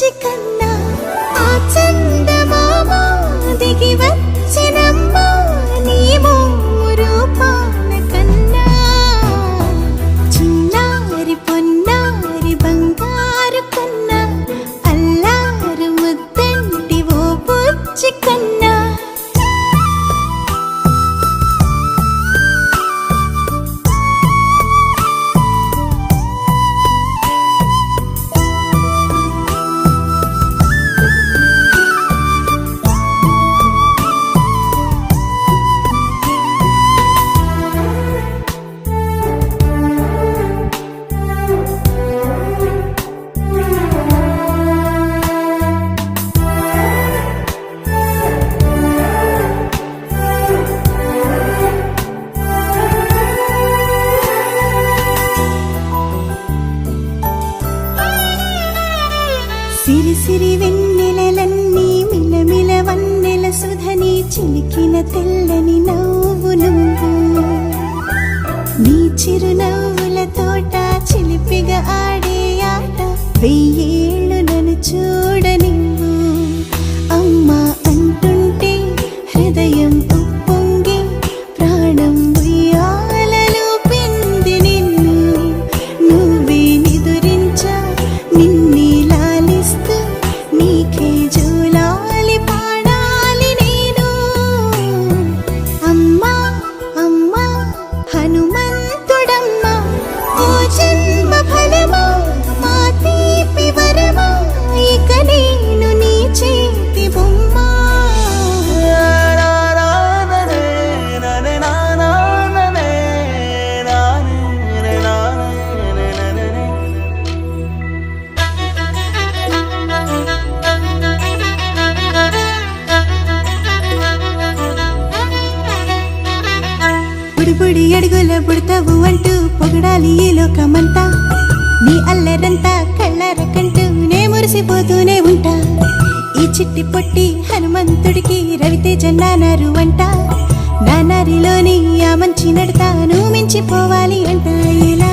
బుజ్జి కన్నా ఆ చందమామ దిగి వచ్చినమ్మా నీ రూపాల కన్నా చిన్నారి పొన్నారి బంగారు కన్నా అల్లారు ముద్దంటి ఓ బుజ్జి కన్నా సిరి సిరి వెన్నెలలన్నీ మిలమిల వన్నెల సుధని చిలికిన తెల్లని నవ్వు నువ్వు నీ చిరునవ్వుల తోట చిలిపిగా ఆడే ఆట వెయ్యేళ్ళు నన్ను చూడనివ్వు అమ్మా అంటుంటే హృదయం ఉప్పొంగి ప్రాణం ఉయ్యాలలో పిండి నిన్ను నువ్వే నిదురించా నిన్నే లాలిస్తూ నీకే జూలాలి పాడాలి నేను అమ్మా అమ్మా హనుమంతుడమ్మా ఓ జన్మ ఫలమా మా తీపి వరమా ఇక నేను నీ చేతి బొమ్మా బుడిబుడి అడుగుల బుడతావు అంటూ పొగడాలి ఈ లోకమంతా నీ అల్లరంతా కళ్ళరకంటూ నే మురిసిపోతూనే ఉంటా ఈ చిట్టి పొట్టి హనుమంతుడికి రవితేజ నానారు అంట నానారిలోని ఆ మంచి నడతా నువ్వు మించిపోవాలి అంట ఇలా